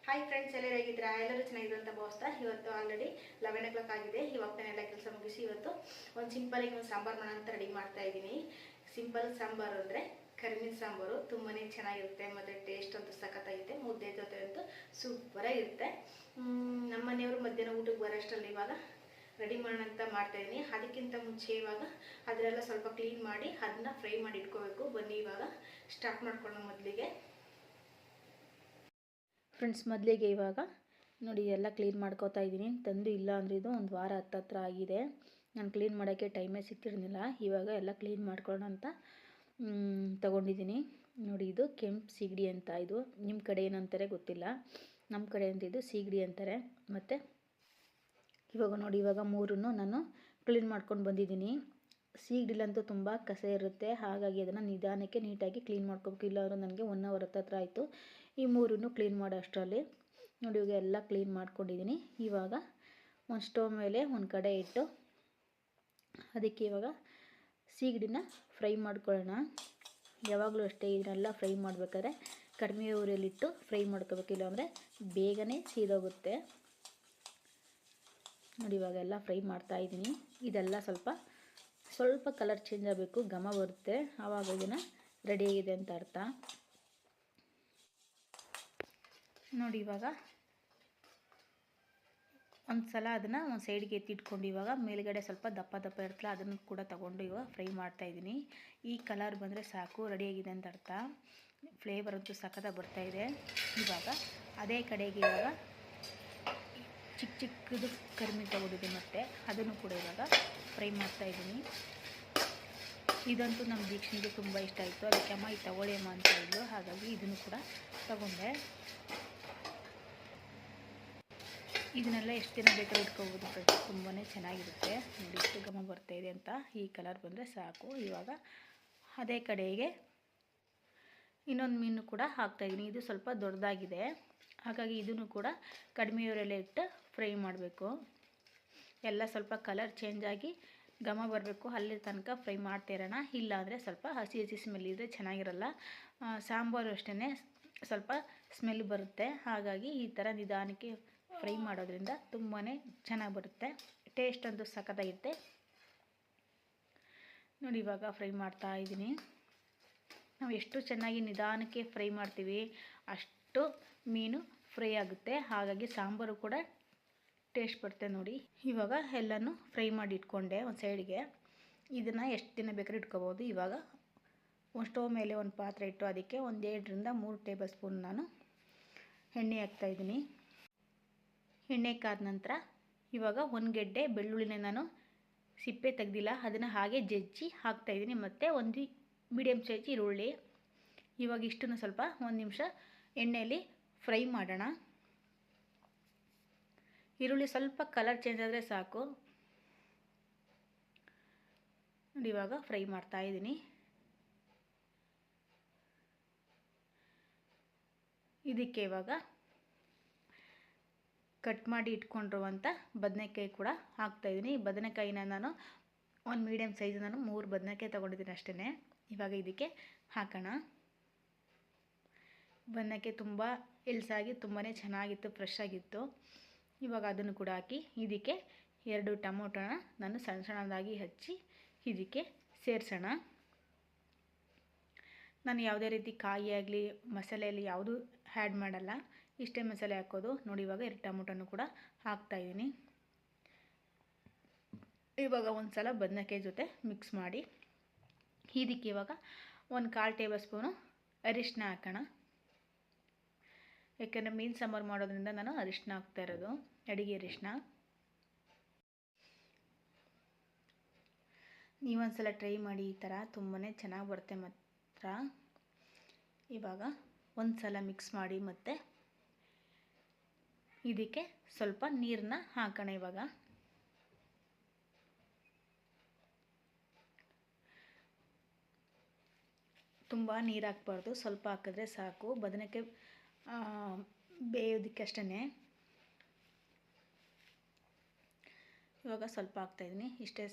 Hi friends, ಎಲ್ಲರೂ ಹೇಗಿದ್ದೀರಾ? ಎಲ್ಲರೂ ಚೆನ್ನಾಗಿದ್ರು ಅಂತ ಭಾವಿಸ್ತಾ ಇವತ್ತು ಆಲ್ರೆಡಿ 11 o'clock ಆಗಿದೆ. ಇವಾಗ ನಾನು ಎಲ್ಲ ಕೆಲಸ ಮುಗಿಸಿ ಇವತ್ತು ಒಂದು ಸಿಂಪಲ್ ಆಗಿ ಒಂದು ಸಾಂಬಾರು ಮಾಡೋಣ ಅಂತ ರೆಡಿ ಮಾಡ್ತಾ ಇದ್ದೀನಿ. ಸಿಂಪಲ್ ಸಾಂಬಾರು ಅಂದರೆ ಕರಿಮೀನು ಸಾಂಬಾರು ತುಂಬಾ ಚೆನ್ನಾಗಿರುತ್ತೆ ಮತ್ತು ಟೇಸ್ಟ್ ಅಂತೂ ಸಖತ್ತಾಗಿರುತ್ತೆ. ಮುದ್ದೆ ಜೊತೆ ಅಂತೂ ಸೂಪರಾಗಿರುತ್ತೆ. ನಮ್ಮ ಮನೆಯವರು ಮಧ್ಯಾಹ್ನ ಊಟಕ್ಕೆ ಬರೋಷ್ಟರಲ್ಲಿ ಇವಾಗ ರೆಡಿ ಮಾಡೋಣ ಅಂತ ಮಾಡ್ತಾಯಿದ್ದೀನಿ. ಅದಕ್ಕಿಂತ ಮುಂಚೆ ಇವಾಗ ಅದನ್ನೆಲ್ಲ ಸ್ವಲ್ಪ ಕ್ಲೀನ್ ಮಾಡಿ ಅದನ್ನ ಫ್ರೈ ಮಾಡಿ ಇಟ್ಕೋಬೇಕು. ಬನ್ನಿ ಇವಾಗ ಸ್ಟಾರ್ಟ್ ಮಾಡ್ಕೊಳ್ಳೋ ಮೊದಲಿಗೆ ಮೊದಲಿಗೆ ಇವಾಗ ನೋಡಿ ಎಲ್ಲ ಕ್ಲೀನ್ ಮಾಡ್ಕೋತಾ ಇದ್ದೀನಿ. ತಂದು ಇಲ್ಲ ಅಂದರೆ ಇದು ಒಂದು ವಾರ ಹತ್ತತ್ರ ಆಗಿದೆ. ನಾನು ಕ್ಲೀನ್ ಮಾಡೋಕ್ಕೆ ಟೈಮೇ ಸಿಗ್ತಿರಲಿಲ್ಲ. ಇವಾಗ ಎಲ್ಲ ಕ್ಲೀನ್ ಮಾಡ್ಕೊಳ್ಳೋಣ ಅಂತ ತೊಗೊಂಡಿದ್ದೀನಿ. ನೋಡಿ, ಇದು ಕೆಂಪು ಸೀಗಡಿ ಅಂತ. ಇದು ನಿಮ್ಮ ಕಡೆ ಏನಂತಾರೆ ಗೊತ್ತಿಲ್ಲ, ನಮ್ಮ ಕಡೆ ಅಂತ ಇದು ಸೀಗಡಿ ಅಂತಾರೆ. ಮತ್ತು ಇವಾಗ ನೋಡಿ, ಇವಾಗ ಮೂರನ್ನು ನಾನು ಕ್ಲೀನ್ ಮಾಡ್ಕೊಂಡು ಬಂದಿದ್ದೀನಿ. ಸೀಗಡಿಲಂತೂ ತುಂಬ ಕಸ ಇರುತ್ತೆ, ಹಾಗಾಗಿ ಅದನ್ನು ನಿಧಾನಕ್ಕೆ ನೀಟಾಗಿ ಕ್ಲೀನ್ ಮಾಡ್ಕೋಬೇಕು. ಇಲ್ಲಾಂದ್ರೆ ನನಗೆ 1 hour ಹತ್ತತ್ರ ಆಯಿತು ಈ ಮೂರನ್ನು ಕ್ಲೀನ್ ಮಾಡೋ ಅಷ್ಟರಲ್ಲಿ. ನೋಡಿ, ಇವಾಗ ಎಲ್ಲ ಕ್ಲೀನ್ ಮಾಡ್ಕೊಂಡಿದ್ದೀನಿ. ಇವಾಗ ಒಂದು ಸ್ಟವ್ ಮೇಲೆ ಒಂದು ಕಡೆ ಇಟ್ಟು ಅದಕ್ಕೆ ಇವಾಗ ಸೀಗಡಿನ ಫ್ರೈ ಮಾಡ್ಕೊಳ್ಳೋಣ. ಯಾವಾಗಲೂ ಅಷ್ಟೇ, ಇದನ್ನೆಲ್ಲ ಫ್ರೈ ಮಾಡಬೇಕಾದ್ರೆ ಕಡಿಮೆ ಉರಿಯಲ್ಲಿಟ್ಟು ಫ್ರೈ ಮಾಡ್ಕೋಬೇಕು, ಇಲ್ಲಾಂದರೆ ಬೇಗನೆ ಸೀದೋಗುತ್ತೆ. ನೋಡಿ, ಇವಾಗೆಲ್ಲ ಫ್ರೈ ಮಾಡ್ತಾಯಿದ್ದೀನಿ. ಇದೆಲ್ಲ ಸ್ವಲ್ಪ ಕಲರ್ ಚೇಂಜ್ ಆಗಬೇಕು, ಘಮ ಬರುತ್ತೆ, ಆವಾಗ ಇದನ್ನು ರೆಡಿಯಾಗಿದೆ ಅಂತ ಅರ್ಥ. ನೋಡಿ, ಇವಾಗ ಒಂದು ಸಲ ಅದನ್ನು ಒಂದು ಸೈಡ್ಗೆ ಎತ್ತಿಟ್ಕೊಂಡು ಇವಾಗ ಮೇಲುಗಡೆ ಸ್ವಲ್ಪ ದಪ್ಪ ಇರ್ತಲ್ಲ, ಅದನ್ನು ಕೂಡ ತಗೊಂಡು ಇವಾಗ ಫ್ರೈ ಮಾಡ್ತಾಯಿದ್ದೀನಿ. ಈ ಕಲರ್ ಬಂದರೆ ಸಾಕು, ರೆಡಿಯಾಗಿದೆ ಅಂತ ಅರ್ಥ. ಫ್ಲೇವರ್ ಅಂತೂ ಸಖತ್ತಾಗಿ ಬರ್ತಾಯಿದೆ. ಇವಾಗ ಅದೇ ಕಡೆಗೆ ಇವಾಗ ಚಿಕ್ಕದು ಕರಿಮೀನು ತಗೊಂಡಿದ್ದೆ, ಮತ್ತು ಅದನ್ನು ಕೂಡ ಇವಾಗ ಫ್ರೈ ಮಾಡ್ತಾಯಿದ್ದೀನಿ. ಇದಂತೂ ನಮ್ಮ ದೀಕ್ಷಣಿಗೆ ತುಂಬ ಇಷ್ಟ ಆಯಿತು. ಅದಕ್ಕೆ ಅಮ್ಮ ಇದು ತಗೊಳ್ಳಿ ಅಮ್ಮ ಅಂತ ಇದ್ಲು, ಹಾಗಾಗಿ ಇದನ್ನು ಕೂಡ ತಗೊಂಡೆ. ಇದನ್ನೆಲ್ಲ ಎಷ್ಟು ದಿನ ಬೇಕಾದ್ರೂ ಇಟ್ಕೋಬೋದು ಫ್ರೆಂಡ್ಸ್, ತುಂಬಾ ಚೆನ್ನಾಗಿರುತ್ತೆ. ನೋಡಿ, ಎಷ್ಟು ಘಮ ಬರ್ತಾಯಿದೆ ಅಂತ. ಈ ಕಲರ್ ಬಂದರೆ ಸಾಕು. ಇವಾಗ ಅದೇ ಕಡೆಗೆ ಇನ್ನೊಂದು ಮೀನು ಕೂಡ ಹಾಕ್ತಾಯಿದ್ದೀನಿ. ಇದು ಸ್ವಲ್ಪ ದೊಡ್ಡದಾಗಿದೆ, ಹಾಗಾಗಿ ಇದನ್ನು ಕೂಡ ಕಡಿಮೆ ಉರಿಯಲ್ಲೇ ಇಟ್ಟು ಫ್ರೈ ಮಾಡಬೇಕು. ಎಲ್ಲ ಸ್ವಲ್ಪ ಕಲರ್ ಚೇಂಜ್ ಆಗಿ ಘಮ ಬರಬೇಕು, ಅಲ್ಲಿ ತನಕ ಫ್ರೈ ಮಾಡ್ತಿರೋಣ. ಇಲ್ಲಾಂದರೆ ಸ್ವಲ್ಪ ಹಸಿ ಸ್ಮೆಲ್ ಇದ್ದರೆ ಚೆನ್ನಾಗಿರಲ್ಲ. ಸಾಂಬಾರು ಅಷ್ಟೇ ಸ್ವಲ್ಪ ಸ್ಮೆಲ್ ಬರುತ್ತೆ, ಹಾಗಾಗಿ ಈ ಥರ ನಿಧಾನಕ್ಕೆ ಫ್ರೈ ಮಾಡೋದ್ರಿಂದ ತುಂಬಾ ಚೆನ್ನಾಗಿ ಬರುತ್ತೆ. ಟೇಸ್ಟ್ ಅಂತೂ ಸಖತ್ತಾಗಿರುತ್ತೆ. ನೋಡಿ, ಇವಾಗ ಫ್ರೈ ಮಾಡ್ತಾ ಇದ್ದೀನಿ. ನಾವು ಎಷ್ಟು ಚೆನ್ನಾಗಿ ನಿಧಾನಕ್ಕೆ ಫ್ರೈ ಮಾಡ್ತೀವಿ ಅಷ್ಟು ಮೀನು ಫ್ರೈ ಆಗುತ್ತೆ, ಹಾಗಾಗಿ ಸಾಂಬಾರು ಕೂಡ ಟೇಸ್ಟ್ ಬರುತ್ತೆ. ನೋಡಿ, ಇವಾಗ ಎಲ್ಲನೂ ಫ್ರೈ ಮಾಡಿ ಇಟ್ಕೊಂಡೆ ಒಂದು ಸೈಡ್ಗೆ. ಇದನ್ನು ಎಷ್ಟು ದಿನ ಬೇಕಾದ್ರೂ ಇಟ್ಕೋಬೋದು. ಇವಾಗ ಒಂದು ಸ್ಟವ್ ಮೇಲೆ ಒಂದು ಪಾತ್ರೆ ಇಟ್ಟು ಅದಕ್ಕೆ 1 2 3 ಟೇಬಲ್ ಸ್ಪೂನ್ ನಾನು ಎಣ್ಣೆ ಹಾಕ್ತಾಯಿದ್ದೀನಿ. ಎಣ್ಣೆ ಕಾದ ನಂತರ ಇವಾಗ 1 ಗೆಡ್ಡೆ ಬೆಳ್ಳುಳ್ಳಿನ ನಾನು ಸಿಪ್ಪೆ ತೆಗೆದಿಲ್ಲ, ಅದನ್ನು ಹಾಗೆ ಜಜ್ಜಿ ಹಾಕ್ತಾಯಿದ್ದೀನಿ. ಮತ್ತು ಒಂದು ಮೀಡಿಯಮ್ ಸೈಜ್ ಈರುಳ್ಳಿ. ಇವಾಗ ಇಷ್ಟನ್ನು ಸ್ವಲ್ಪ 1 ನಿಮಿಷ ಎಣ್ಣೆಯಲ್ಲಿ ಫ್ರೈ ಮಾಡೋಣ. ಈರುಳ್ಳಿ ಸ್ವಲ್ಪ ಕಲರ್ ಚೇಂಜ್ ಆದರೆ ಸಾಕು. ನೋಡಿ, ಇವಾಗ ಫ್ರೈ ಮಾಡ್ತಾಯಿದ್ದೀನಿ. ಇದಕ್ಕೆ ಇವಾಗ ಕಟ್ ಮಾಡಿ ಇಟ್ಕೊಂಡಿರುವಂಥ ಬದನೆಕಾಯಿ ಕೂಡ ಹಾಕ್ತಾಯಿದ್ದೀನಿ. ಬದನೆಕಾಯಿನ ನಾನು ಒಂದು ಮೀಡಿಯಮ್ ಸೈಜ್ ನಾನು 3 ಬದನೆಕಾಯಿ ತೊಗೊಂಡಿದ್ದೀನಿ ಅಷ್ಟೇ. ಇವಾಗ ಇದಕ್ಕೆ ಹಾಕೋಣ. ಬದನೆಕಾಯಿ ತುಂಬ ಎಲ್ಸಾಗಿ ತುಂಬಾ ಚೆನ್ನಾಗಿತ್ತು, ಫ್ರೆಶ್ ಆಗಿತ್ತು. ಇವಾಗ ಅದನ್ನು ಕೂಡ ಹಾಕಿ ಇದಕ್ಕೆ 2 ಟೊಮೊಟೊನ ನಾನು ಸಣ್ಣದಾಗಿ ಹಚ್ಚಿ ಇದಕ್ಕೆ ಸೇರಿಸೋಣ. ನಾನು ಯಾವುದೇ ರೀತಿ ಕಾಯಿ ಆಗಲಿ ಮಸಾಲೆಯಲ್ಲಿ ಯಾವುದೂ ಆ್ಯಡ್ ಮಾಡಲ್ಲ, ಇಷ್ಟೇ ಮಸಾಲೆ ಹಾಕೋದು. ನೋಡಿ, ಇವಾಗ 2 ಟೊಮೊಟೊನು ಕೂಡ ಹಾಕ್ತಾಯಿದ್ದೀನಿ. ಇವಾಗ ಒಂದು ಸಲ ಬದನೆಕಾಯಿ ಜೊತೆ ಮಿಕ್ಸ್ ಮಾಡಿ ಇದಕ್ಕೆ ಇವಾಗ 1/4 ಟೇಬಲ್ ಸ್ಪೂನು ಅರಿಶಿನ ಹಾಕೋಣ. ಯಾಕೆಂದರೆ ಮೀನು ಸಾಂಬಾರು ಮಾಡೋದ್ರಿಂದ ನಾನು ಅರಿಶಿನ ಹಾಕ್ತಾ ಇರೋದು, ಅಡಿಗೆ ಅರಿಶಿನ. ನೀವೊಂದ್ಸಲ ಟ್ರೈ ಮಾಡಿ, ಈ ಥರ ತುಂಬಾ ಚೆನ್ನಾಗಿ ಬರುತ್ತೆ ಮಾತ್ರ. ಇವಾಗ ಒಂದು ಸಲ ಮಿಕ್ಸ್ ಮಾಡಿ ಮತ್ತು ಇದಕ್ಕೆ ಸ್ವಲ್ಪ ನೀರನ್ನ ಹಾಕೋಣ. ಇವಾಗ ತುಂಬ ನೀರು ಹಾಕ್ಬಾರ್ದು, ಸ್ವಲ್ಪ ಹಾಕಿದ್ರೆ ಸಾಕು. ಬದನೆಕಾಯಿ ಬೇಯೋದಕ್ಕೆ ಅಷ್ಟೇ. ಇವಾಗ ಸ್ವಲ್ಪ ಹಾಕ್ತಾಯಿದ್ದೀನಿ, ಇಷ್ಟೇ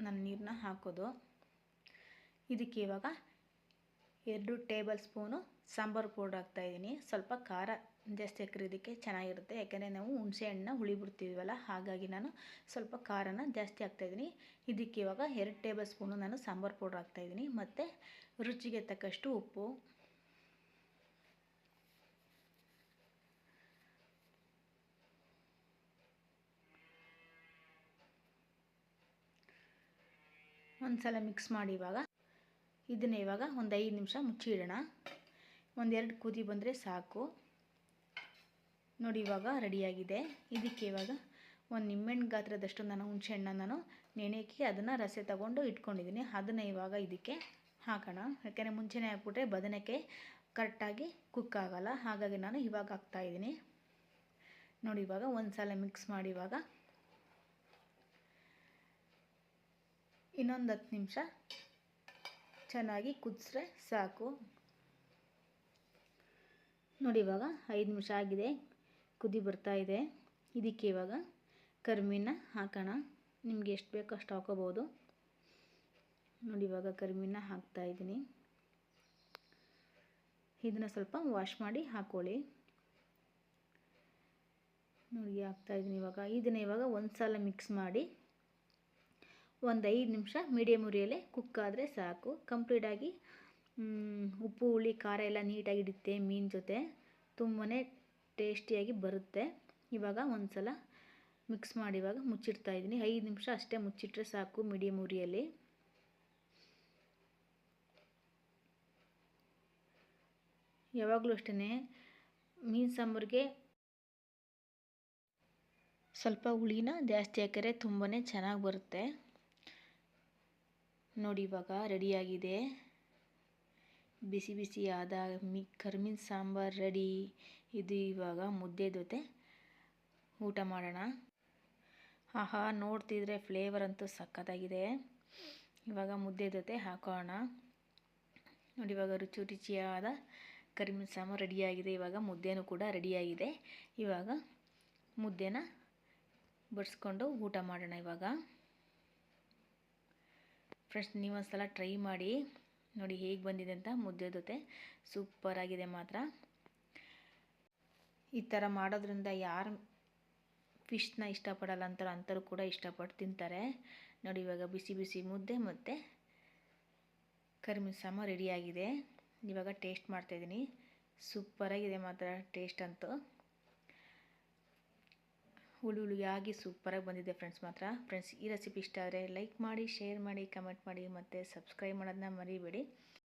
ನಾನು ನೀರನ್ನ ಹಾಕೋದು. ಇದಕ್ಕೆ ಇವಾಗ 2 ಟೇಬಲ್ ಸ್ಪೂನು ಸಾಂಬಾರು ಪೌಡ್ರ್ ಹಾಕ್ತಾಯಿದ್ದೀನಿ. ಸ್ವಲ್ಪ ಖಾರ ಜಾಸ್ತಿ ಹಾಕಿದ್ರೆ ಇದಕ್ಕೆ ಚೆನ್ನಾಗಿರುತ್ತೆ. ಯಾಕೆಂದರೆ ನಾವು ಹುಣಸೆ ಹಣ್ಣನ್ನ ಹುಳಿ ಬಿಡ್ತೀವಲ್ಲ, ಹಾಗಾಗಿ ನಾನು ಸ್ವಲ್ಪ ಖಾರನ ಜಾಸ್ತಿ ಹಾಕ್ತಾಯಿದ್ದೀನಿ. ಇದಕ್ಕೆ ಇವಾಗ 2 ಟೇಬಲ್ ಸ್ಪೂನು ನಾನು ಸಾಂಬಾರು ಪೌಡ್ರ್ ಹಾಕ್ತಾಯಿದ್ದೀನಿ ಮತ್ತು ರುಚಿಗೆ ತಕ್ಕಷ್ಟು ಉಪ್ಪು. ಒಂದು ಸಲ ಮಿಕ್ಸ್ ಮಾಡಿ ಇದನ್ನು ಇವಾಗ ಒಂದು 5 ನಿಮಿಷ ಮುಚ್ಚಿ ಇಡೋಣ. 1-2 ಕುದಿ ಬಂದರೆ ಸಾಕು. ನೋಡಿ ಇವಾಗ ರೆಡಿಯಾಗಿದೆ. ಇದಕ್ಕೆ ಇವಾಗ ಒಂದು ನಿಂಬೆಹಣ್ಣು ಗಾತ್ರದಷ್ಟು ನಾನು ಹುಣಸೆ ಹಣ್ಣನ್ನು ನಾನು ನೆನೆಯಕ್ಕೆ ಅದನ್ನು ರಸೆ ತಗೊಂಡು ಇಟ್ಕೊಂಡಿದ್ದೀನಿ. ಅದನ್ನು ಇವಾಗ ಇದಕ್ಕೆ ಹಾಕೋಣ. ಯಾಕೆಂದರೆ ಮುಂಚೆನೇ ಹಾಕ್ಬಿಟ್ರೆ ಬದನೆಕಾಯಿ ಕರೆಕ್ಟಾಗಿ ಕುಕ್ ಆಗೋಲ್ಲ, ಹಾಗಾಗಿ ನಾನು ಇವಾಗ ಹಾಕ್ತಾಯಿದ್ದೀನಿ. ನೋಡಿ ಇವಾಗ ಒಂದು ಸಲ ಮಿಕ್ಸ್ ಮಾಡಿ ಇನ್ನೊಂದು 10 ನಿಮಿಷ ಚೆನ್ನಾಗಿ ಕುದಿಸ್ರೆ ಸಾಕು. ನೋಡಿ ಇವಾಗ 5 ನಿಮಿಷ ಆಗಿದೆ, ಕುದಿ ಬರ್ತಾ ಇದೆ. ಇದಕ್ಕೆ ಇವಾಗ ಕರಿಮೀನ ಹಾಕೋಣ. ನಿಮಗೆ ಎಷ್ಟು ಬೇಕೋ ಅಷ್ಟು ಹಾಕೋಬೋದು. ನೋಡಿ ಇವಾಗ ಕರಿಮೀನ ಹಾಕ್ತಾಯಿದ್ದೀನಿ. ಇದನ್ನು ಸ್ವಲ್ಪ ವಾಶ್ ಮಾಡಿ ಹಾಕ್ಕೊಳ್ಳಿ. ನೋಡಿ ಹಾಕ್ತಾಯಿದ್ದೀನಿ ಇದನ್ನು ಇವಾಗ ಒಂದು ಸಲ ಮಿಕ್ಸ್ ಮಾಡಿ ಒಂದು 5 ನಿಮಿಷ ಮೀಡಿಯಮ್ ಉರಿಯಲ್ಲೇ ಕುಕ್ ಆದರೆ ಸಾಕು. ಕಂಪ್ಲೀಟಾಗಿ ಉಪ್ಪು ಹುಳಿ ಖಾರ ಎಲ್ಲ ನೀಟಾಗಿ ಹಿಡಿಯುತ್ತೆ ಮೀನು ಜೊತೆ, ತುಂಬಾ ಟೇಸ್ಟಿಯಾಗಿ ಬರುತ್ತೆ. ಇವಾಗ ಒಂದು ಸಲ ಮಿಕ್ಸ್ ಮಾಡಿ ಮುಚ್ಚಿಡ್ತಾಯಿದ್ದೀನಿ. 5 ನಿಮಿಷ ಅಷ್ಟೇ ಮುಚ್ಚಿಟ್ರೆ ಸಾಕು ಮೀಡಿಯಮ್ ಉರಿಯಲ್ಲಿ. ಯಾವಾಗಲೂ ಅಷ್ಟೇ ಮೀನು ಸಾಂಬಾರಿಗೆ ಸ್ವಲ್ಪ ಹುಳಿನ ಜಾಸ್ತಿ ಹಾಕಿದ್ರೆ ತುಂಬಾ ಚೆನ್ನಾಗಿ ಬರುತ್ತೆ. ನೋಡಿ ಇವಾಗ ರೆಡಿಯಾಗಿದೆ. ಬಿಸಿ ಬಿಸಿಯಾದ ಕರಿಮೀನು ಸಾಂಬಾರು ರೆಡಿ. ಇದು ಇವಾಗ ಮುದ್ದೆ ಜೊತೆ ಊಟ ಮಾಡೋಣ. ಆಹಾ, ನೋಡ್ತಿದ್ರೆ ಫ್ಲೇವರ್ ಅಂತೂ ಸಖತ್ತಾಗಿದೆ. ಇವಾಗ ಮುದ್ದೆ ಜೊತೆ ಹಾಕೋಣ. ನೋಡಿ ಇವಾಗ ರುಚಿಯಾದ ಕರಿಮೀನು ಸಾಂಬಾರು ರೆಡಿಯಾಗಿದೆ. ಇವಾಗ ಮುದ್ದೆನೂ ಕೂಡ ರೆಡಿಯಾಗಿದೆ. ಇವಾಗ ಮುದ್ದೆನ ಬಡಿಸ್ಕೊಂಡು ಊಟ ಮಾಡೋಣ. ಇವಾಗ ಫ್ರೆಂಡ್ಸ್, ನೀವೊಂದು ಸಲ ಟ್ರೈ ಮಾಡಿ ನೋಡಿ ಹೇಗೆ ಬಂದಿದೆ ಅಂತ. ಮುದ್ದೆ ಜೊತೆ ಸೂಪರಾಗಿದೆ ಮಾತ್ರ. ಈ ಥರ ಮಾಡೋದ್ರಿಂದ ಯಾರು ಫಿಶ್ನ ಇಷ್ಟಪಡಲ್ಲ ಅಂಥವ್ರು ಕೂಡ ಇಷ್ಟಪಟ್ಟು ತಿಂತಾರೆ. ನೋಡಿ ಇವಾಗ ಬಿಸಿ ಬಿಸಿ ಮುದ್ದೆ ಮತ್ತು ಕರಿಮೀನು ಸಾಂಬಾರು ರೆಡಿಯಾಗಿದೆ. ಇವಾಗ ಟೇಸ್ಟ್ ಮಾಡ್ತಾಯಿದ್ದೀನಿ. ಸೂಪರಾಗಿದೆ ಮಾತ್ರ ಟೇಸ್ಟ್ ಅಂತೂ. ಹುಳಿಯಾಗಿ ಸೂಪರಾಗಿ ಬಂದಿದೆ ಫ್ರೆಂಡ್ಸ್ ಮಾತ್ರ. ಫ್ರೆಂಡ್ಸ್, ಈ ರೆಸಿಪಿ ಇಷ್ಟ ಆದರೆ ಲೈಕ್ ಮಾಡಿ, ಶೇರ್ ಮಾಡಿ, ಕಮೆಂಟ್ ಮಾಡಿ ಮತ್ತು ಸಬ್ಸ್ಕ್ರೈಬ್ ಮಾಡೋದನ್ನ ಮರಿಬೇಡಿ.